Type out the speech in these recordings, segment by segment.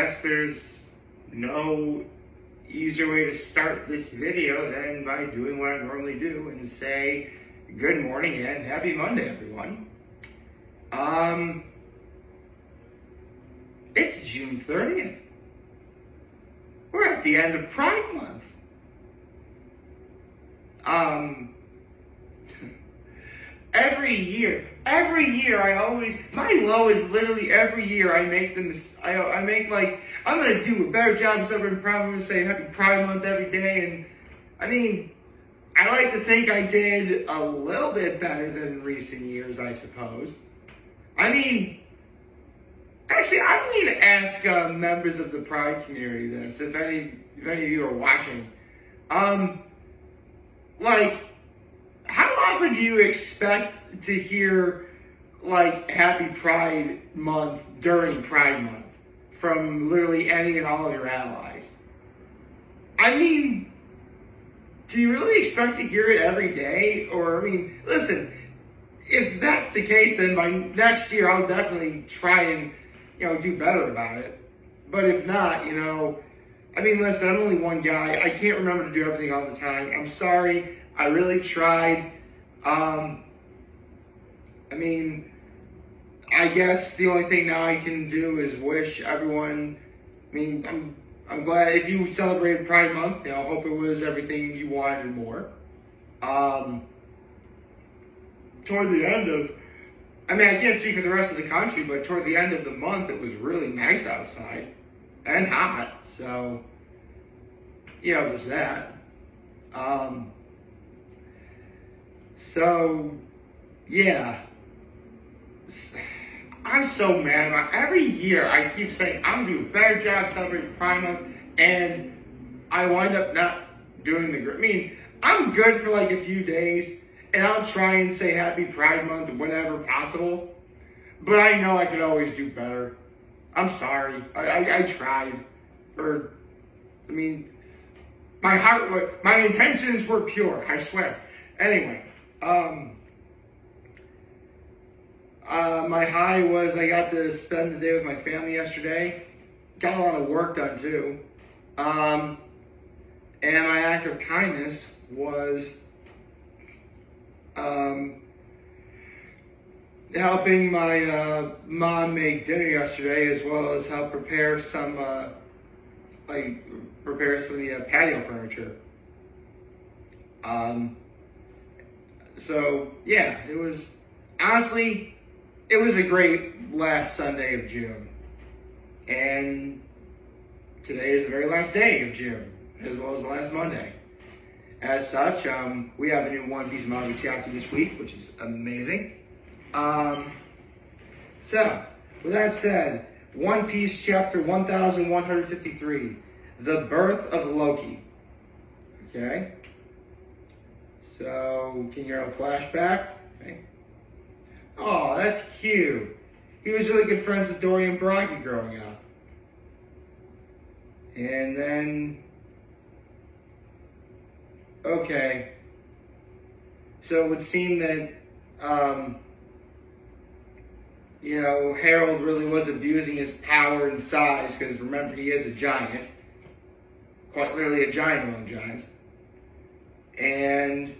guess there's no easier way to start this video than by doing what I normally do and say good morning and happy Monday, everyone. It's June 30th. We're at the end of Pride Month. Every year my low is literally every year I make I'm gonna do a better job celebrating Pride Month and say Happy Pride Month every day, and I like to think I did a little bit better than recent years, I suppose. Actually, I'm going to ask members of the Pride community this, if any of you are watching. How often do you expect to hear, Happy Pride Month during Pride Month from literally any and all of your allies? Do you really expect to hear it every day? Or, listen, if that's the case, then by next year I'll definitely try and, do better about it. But if not, listen, I'm only one guy. I can't remember to do everything all the time. I'm sorry. I really tried. I guess the only thing now I can do is wish everyone, I'm glad if you celebrated Pride Month, I hope it was everything you wanted and more. Toward the end of, I can't speak for the rest of the country, but toward the end of the month, it was really nice outside and hot. So, there's that. I'm so mad. Every year I keep saying I'm going to do a better job celebrating Pride Month, and I wind up not doing I'm good for a few days, and I'll try and say Happy Pride Month whenever possible, but I know I could always do better. I'm sorry. I tried. My intentions were pure, I swear. Anyway, my high was I got to spend the day with my family yesterday. Got a lot of work done too. And my act of kindness was helping my mom make dinner yesterday, as well as help prepare some of the patio furniture. It was honestly, it was a great last Sunday of June, and today is the very last day of June, as well as the last Monday. As such, we have a new One Piece manga chapter this week, which is amazing. So, with that said, One Piece chapter 1153, The Birth of Loki. Okay? So, can you hear a flashback? Okay. Oh, that's cute. He was really good friends with Dory and Bragi growing up. And then, okay. So it would seem that, Harold really was abusing his power and size, because remember, he is a giant. Quite literally a giant among giants. And,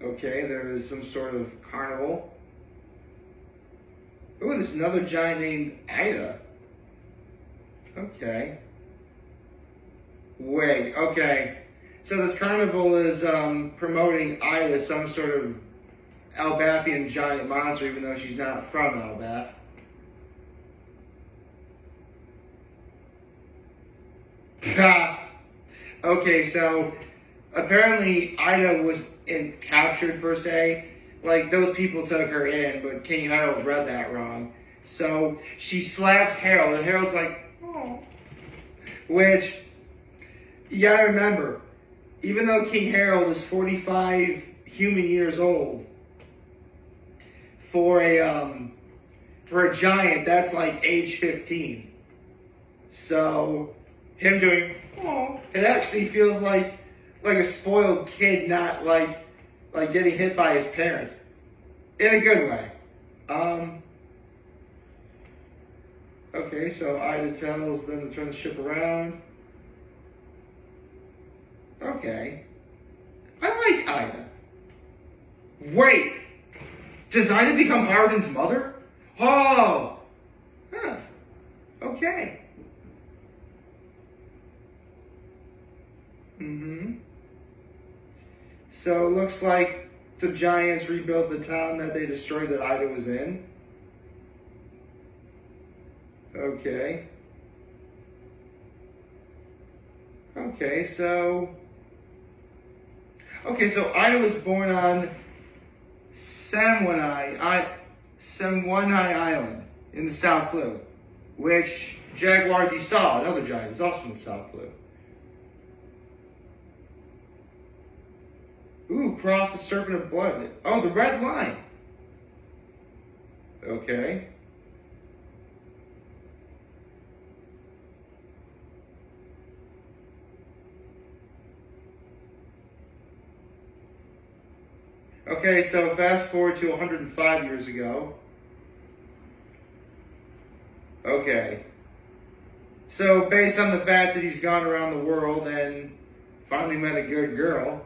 okay, there is some sort of carnival. Oh, there's another giant named Ida. Okay. Wait, okay. So this carnival is promoting Ida, some sort of Elbathian giant monster, even though she's not from Elbath. Okay, so apparently Ida was captured per se. Those people took her in, but King Harold read that wrong. So she slaps Harold, and Harold's like, oh. Which, you gotta remember, even though King Harold is 45 human years old, for a giant, that's age 15. So him doing, oh, it actually feels like a spoiled kid, not like getting hit by his parents, in a good way. Okay, so Ida tells them to turn the ship around. Okay. I like Ida. Wait! Does Ida become Harden's mother? Oh! Huh. Okay. So it looks like the Giants rebuilt the town that they destroyed that Ida was in. Okay. Okay, so Ida was born on Samwanai Island in the South Blue, which Jaguar you saw, another giant, is also in the South Blue. Ooh, cross the Serpent of Blood. Oh, the red line. Okay. Okay, so fast forward to 105 years ago. Okay. So based on the fact that he's gone around the world and finally met a good girl,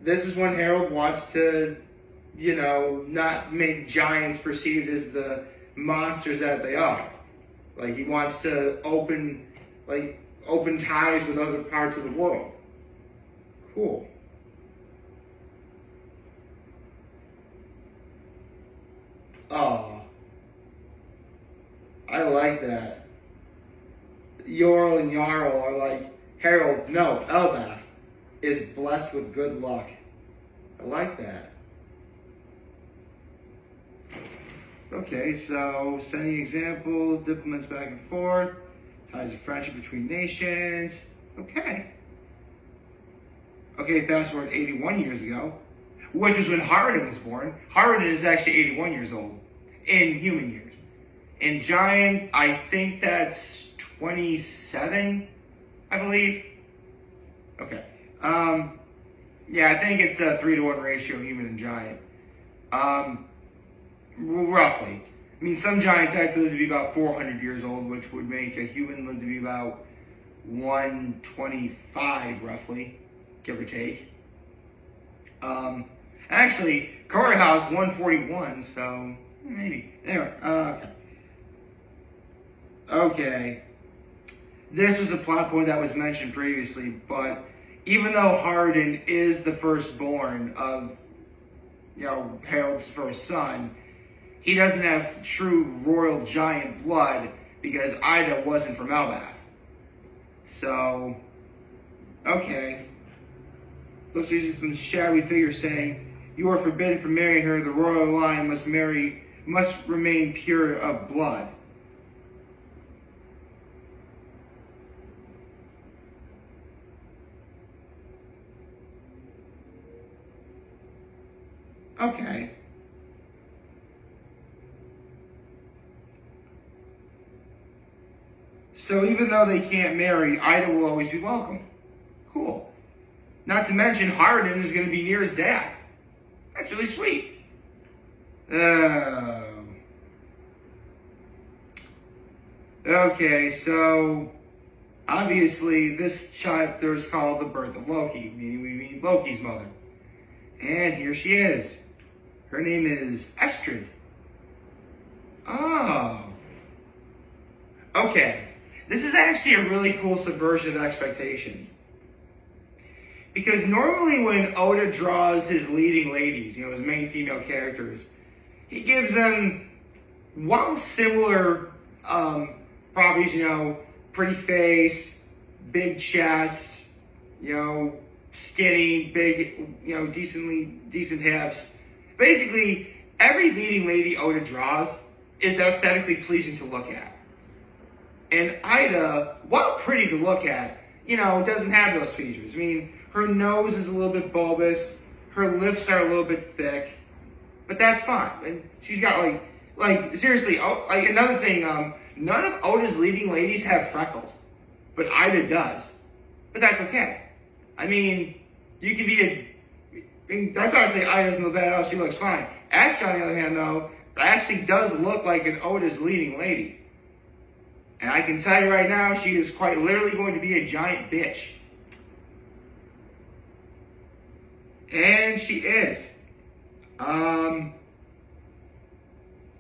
this is when Harold wants to, not make giants perceived as the monsters that they are. Like he wants to open ties with other parts of the world. Cool. Oh, I like that. Yorl and Jarl are like, Harold, no, Elbaf is blessed with good luck. I like that. Okay, so sending examples, diplomats back and forth, ties of friendship between nations. Okay. Okay, fast forward 81 years ago, which was when Harden was born. Harden is actually 81 years old in human years. In giants, I think that's 27, I believe. Okay. Yeah, I think it's a 3-to-1 ratio, human and giant. Roughly. I mean, some giants actually live to be about 400 years old, which would make a human live to be about 125, roughly, give or take. Actually, Courthouse 141, so maybe. Anyway, okay. Okay. This was a plot point that was mentioned previously, but even though Harden is the firstborn of, Harold's first son, he doesn't have true royal giant blood because Ida wasn't from Elbaf. So, okay. Looks like some shadowy figure saying, "You are forbidden from marrying her. The royal line must remain pure of blood." Okay. So even though they can't marry, Ida will always be welcome. Cool. Not to mention, Harden is going to be near his dad. That's really sweet. Okay, so obviously this chapter is called The Birth of Loki, meaning we meet Loki's mother. And here she is. Her name is Estrid. Oh. Okay. This is actually a really cool subversion of expectations. Because normally when Oda draws his leading ladies, his main female characters, he gives them, while similar properties, pretty face, big chest, skinny, big, decent hips. Basically, every leading lady Oda draws is aesthetically pleasing to look at. And Ida, while pretty to look at, doesn't have those features. I mean, her nose is a little bit bulbous, her lips are a little bit thick, but that's fine. And she's got seriously, another thing, none of Oda's leading ladies have freckles, but Ida does. But that's okay. I mean, you can be that's why I say Ida doesn't look bad at all, she looks fine. Astra, on the other hand, though, It actually does look like an Oda's leading lady. And I can tell you right now, she is quite literally going to be a giant bitch. And she is.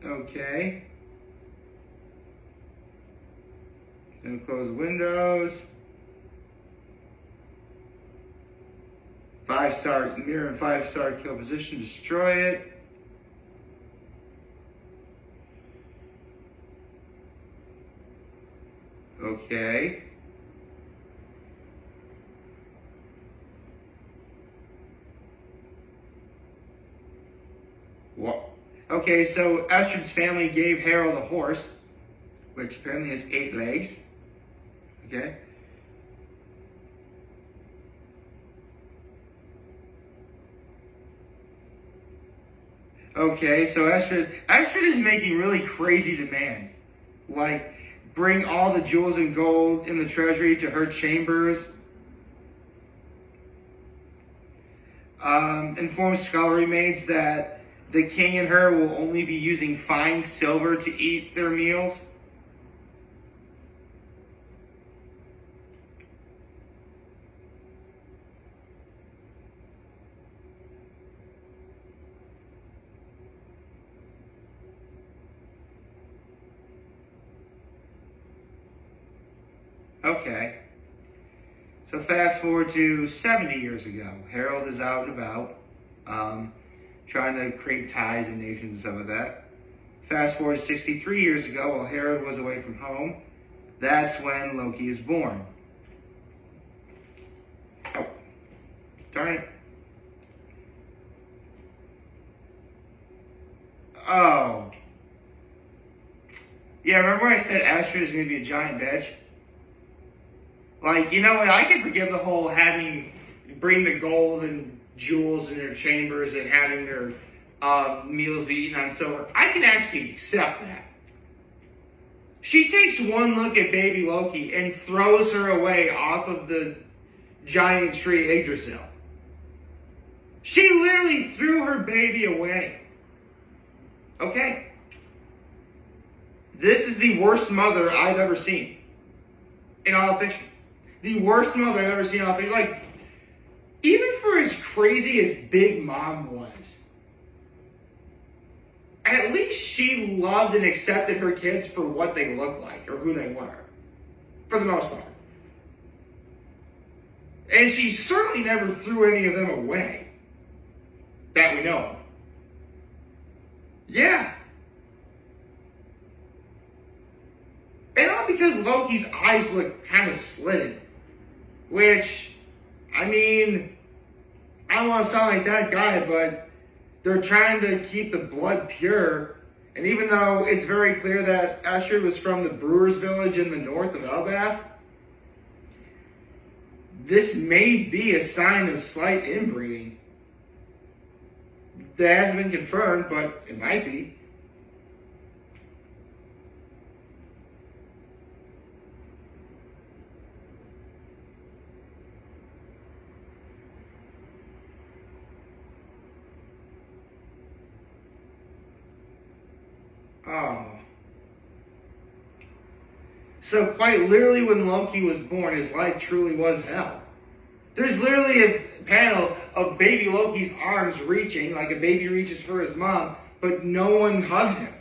Okay. Gonna close windows. 5-star mirror and 5-star kill position, destroy it. Okay. What? Okay, so Estrid's family gave Harold a horse, which apparently has 8 legs. Okay. Okay, so Estrid is making really crazy demands. Like, bring all the jewels and gold in the treasury to her chambers. Inform scullery maids that the king and her will only be using fine silver to eat their meals. Okay. So fast forward to 70 years ago. Harold is out and about, trying to create ties and nations and stuff like that. Fast forward to 63 years ago, while Harold was away from home. That's when Loki is born. Oh, darn it. Oh. Yeah, remember when I said Astrid is going to be a giant bitch? Like, you know what, I can forgive the whole bring the gold and jewels in their chambers and having their meals be eaten on silver. I can actually accept that. She takes one look at baby Loki and throws her away off of the giant tree Yggdrasil. She literally threw her baby away. Okay? This is the worst mother I've ever seen in all fiction. The worst mother I've ever seen in all fiction. Like, even for as crazy as Big Mom was, at least she loved and accepted her kids for what they looked like or who they were, for the most part. And she certainly never threw any of them away, that we know of. Yeah. And all because Loki's eyes look kind of slitted. Which, I mean, I don't want to sound like that guy, but they're trying to keep the blood pure. And even though it's very clear that Estrid was from the Brewers Village in the north of Elbath, this may be a sign of slight inbreeding. That hasn't been confirmed, but it might be. Oh. So quite literally when Loki was born, his life truly was hell. There's literally a panel of baby Loki's arms reaching, like a baby reaches for his mom, but no one hugs him.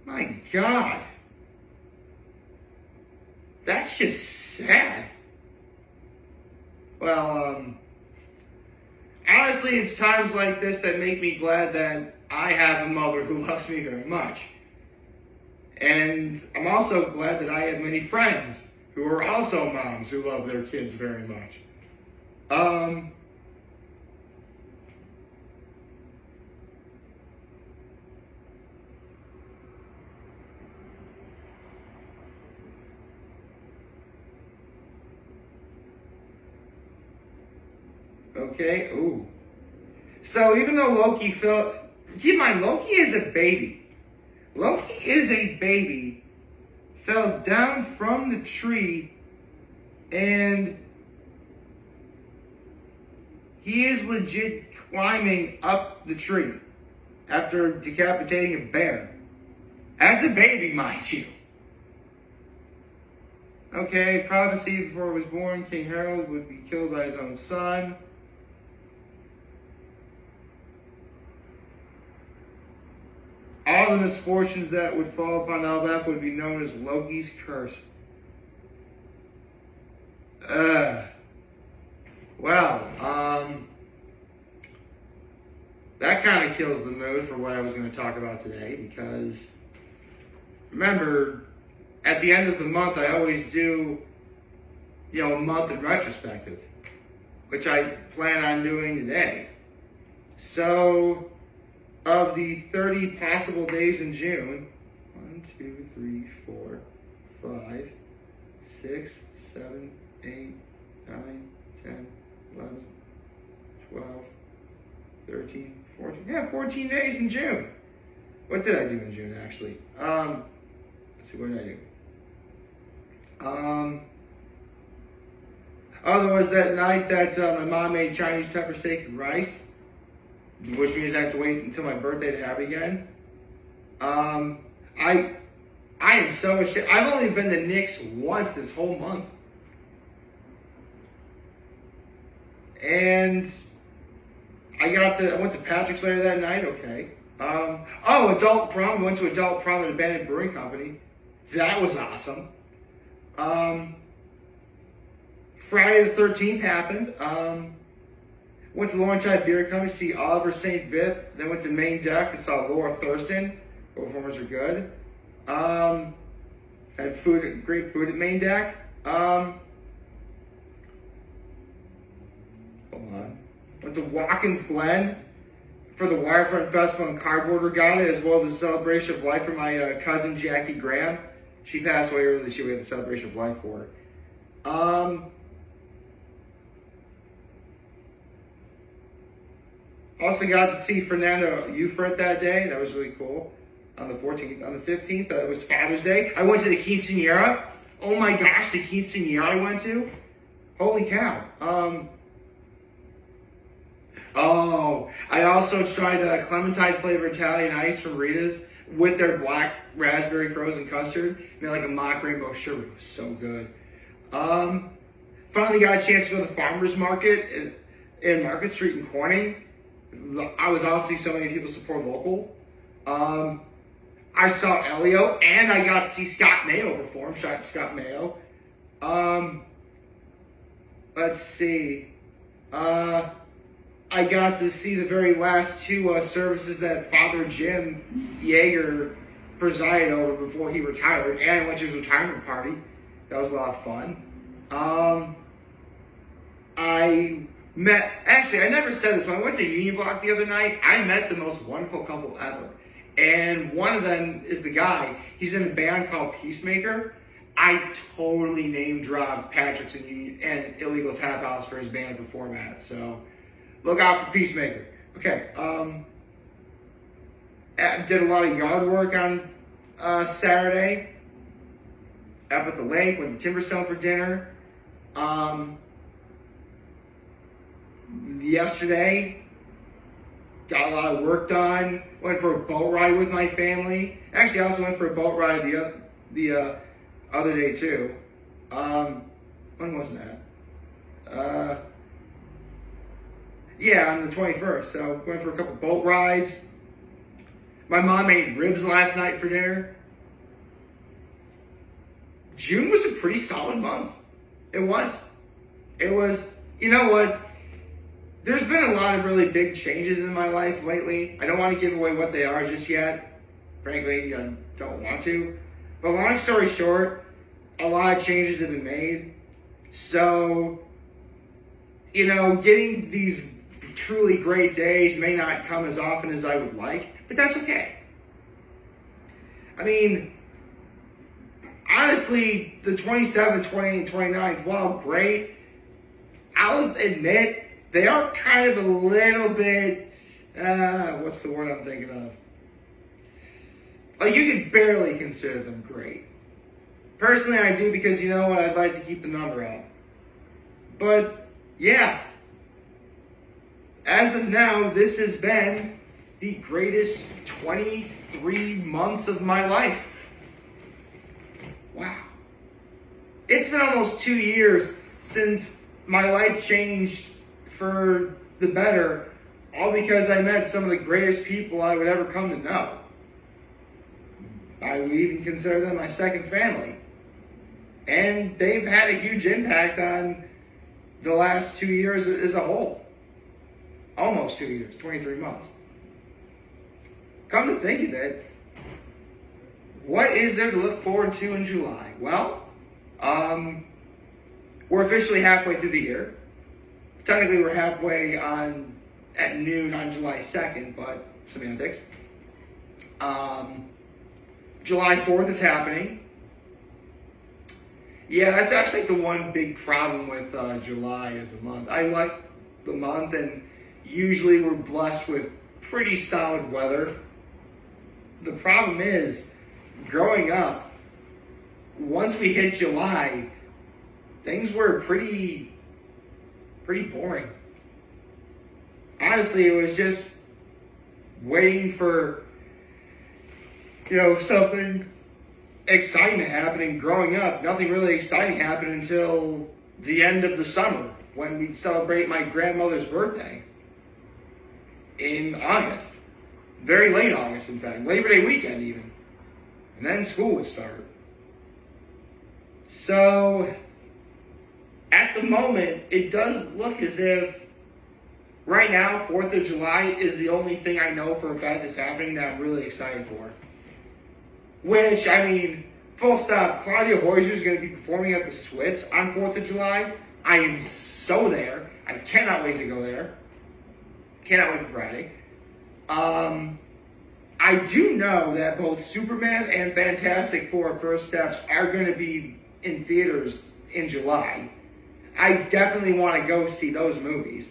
My God. That's just sad. Well, honestly, it's times like this that make me glad that I have a mother who loves me very much. And I'm also glad that I have many friends who are also moms who love their kids very much. Okay, ooh. So even though Loki felt, keep in mind, Loki is a baby. Loki is a baby, fell down from the tree, and He is legit climbing up the tree after decapitating a bear. As a baby, mind you. Okay, prophecy before he was born, King Harold would be killed by his own son. All the misfortunes that would fall upon Elbaf would be known as Loki's curse. That kind of kills the mood for what I was going to talk about today, because remember, at the end of the month, I always do, a month in retrospective, which I plan on doing today. So, of the 30 possible days in June, 1, 2, 3, 4, 5, 6, 7, 8, 9, 10, 11, 12, 13, 14. Yeah, 14 days in June. What did I do in June, actually? Let's see, what did I do? There was that night that my mom made Chinese pepper steak and rice, which means I have to wait until my birthday to have it again. I am so ashamed. I've only been to Nick's once this whole month. And I went to Patrick's later that night, okay. Adult prom. We went to adult prom at Abandoned Brewing Company. That was awesome. Friday the 13th happened. Went to Laurentide Beer Company to see Oliver St. Vith. Then went to Main Deck and saw Laura Thurston. Both performers were good. Had great food at Main Deck. Hold on. Went to Watkins Glen for the Wirefront Festival and Cardboard Regatta, as well as the Celebration of Life for my cousin Jackie Graham. She passed away earlier this year. We had the Celebration of Life for her. Also got to see Fernando Ufret that day. That was really cool. On the 14th. On the 15th, it was Father's Day. I went to the quinceañera. Oh my gosh, the quinceañera I went to. Holy cow. I also tried Clementine flavored Italian ice from Rita's with their black raspberry frozen custard. Made like a mock rainbow sherbet. It was so good. Finally got a chance to go to the farmer's market in Market Street in Corning. I was obviously so many people support local. I saw Elio, and I got to see Scott Mayo perform. Shout out to Scott Mayo. Let's see. I got to see the very last two services that Father Jim Yeager presided over before he retired, and I went to his retirement party. That was a lot of fun. I never said this, when I went to Union Block the other night, I met the most wonderful couple ever. And one of them is the guy. He's in a band called Peacemaker. I totally name dropped Patrick's and Illegal Tap House for his band to perform at. So look out for Peacemaker. Okay. Did a lot of yard work on Saturday. Up at the lake. Went to Timberstone for dinner. Yesterday, got a lot of work done. Went for a boat ride with my family. Actually, I also went for a boat ride the other day too. When was that? On the 21st. So went for a couple boat rides. My mom made ribs last night for dinner. June was a pretty solid month. It was. You know what? There's been a lot of really big changes in my life lately. I don't want to give away what they are just yet. Frankly, I don't want to. But long story short, a lot of changes have been made. So, getting these truly great days may not come as often as I would like, but that's okay. I mean, honestly, the 27th, 28th, 29th, while great, I'll admit, they are kind of a little bit, what's the word I'm thinking of? Like, you could barely consider them great. Personally, I do, because you know what? I'd like to keep the number up. But, yeah. as of now, this has been the greatest 23 months of my life. Wow. It's been almost 2 years since my life changed for the better, all because I met some of the greatest people I would ever come to know. I would even consider them my second family. And they've had a huge impact on the last 2 years as a whole. Almost 2 years, 23 months. Come to think of it, what is there to look forward to in July? Well, we're officially halfway through the year. Technically, we're halfway at noon on July 2nd, but semantics. July 4th is happening. Yeah, that's actually the one big problem with July as a month. I like the month, and usually we're blessed with pretty solid weather. The problem is, growing up, once we hit July, things were pretty boring. Honestly, it was just waiting for, something exciting to happen. And growing up, nothing really exciting happened until the end of the summer, when we'd celebrate my grandmother's birthday in August. Very late August, in fact. Labor Day weekend, even. And then school would start. So, at the moment, it does look as if right now, 4th of July is the only thing I know for a fact that's happening that I'm really excited for. Which, full stop, Claudia Hoiser is going to be performing at the Swits on 4th of July. I am so there. I cannot wait to go there. Cannot wait for Friday. I do know that both Superman and Fantastic Four First Steps are going to be in theaters in July. I definitely want to go see those movies.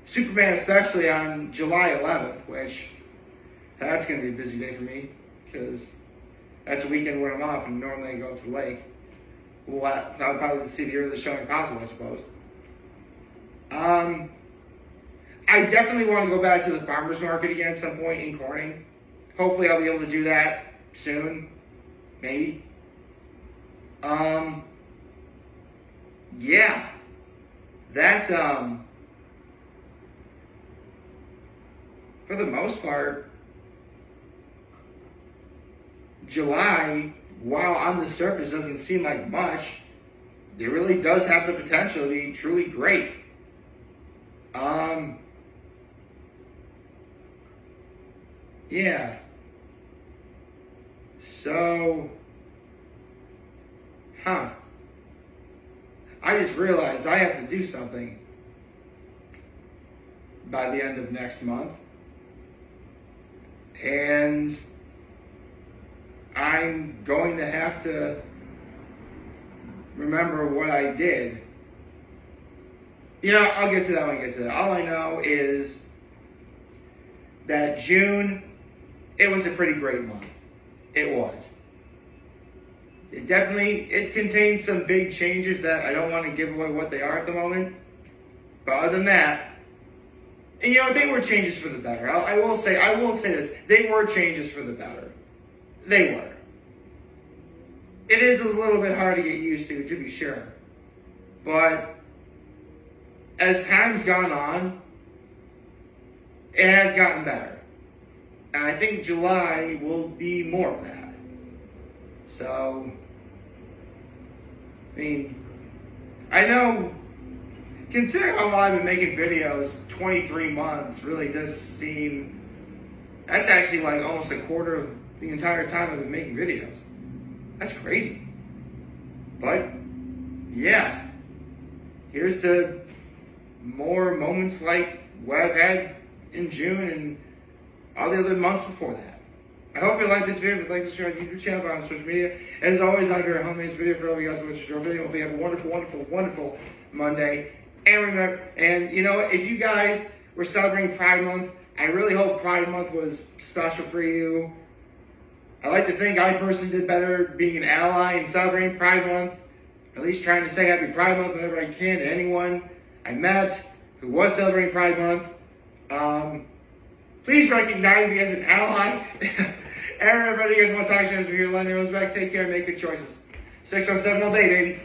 Superman especially on July 11th, which that's going to be a busy day for me because that's a weekend when I'm off and normally I go to the lake. Well, I'll probably see the earliest showing possible, I suppose. I definitely want to go back to the farmer's market again at some point in Corning. Hopefully I'll be able to do that soon. Maybe. Yeah. That, for the most part, July, while on the surface doesn't seem like much, it really does have the potential to be truly great. Yeah. So, I just realized I have to do something by the end of next month. And I'm going to have to remember what I did. I'll get to that when I get to that. All I know is that June, it was a pretty great month. It was. It contains some big changes that I don't want to give away what they are at the moment. But other than that, and they were changes for the better. I will say this. They were changes for the better. They were. It is a little bit hard to get used to be sure. But as time's gone on, it has gotten better. And I think July will be more of that. So, I know, considering how long I've been making videos, 23 months really does seem, that's actually like almost a quarter of the entire time I've been making videos. That's crazy. But, yeah, here's to more moments like what I've had in June and all the other months before that. I hope you like this video. If you like this, share on YouTube channel, on social media. As always, I got a homemade video for all you guys who watch your video. Hope you have a wonderful, wonderful, wonderful Monday. And remember, if you guys were celebrating Pride Month, I really hope Pride Month was special for you. I like to think I personally did better being an ally and celebrating Pride Month. At least trying to say Happy Pride Month whenever I can to anyone I met who was celebrating Pride Month. Please recognize me as an ally. Everybody, you guys want to talk to us? We're here, London. Take care and make good choices. 607 all day, baby.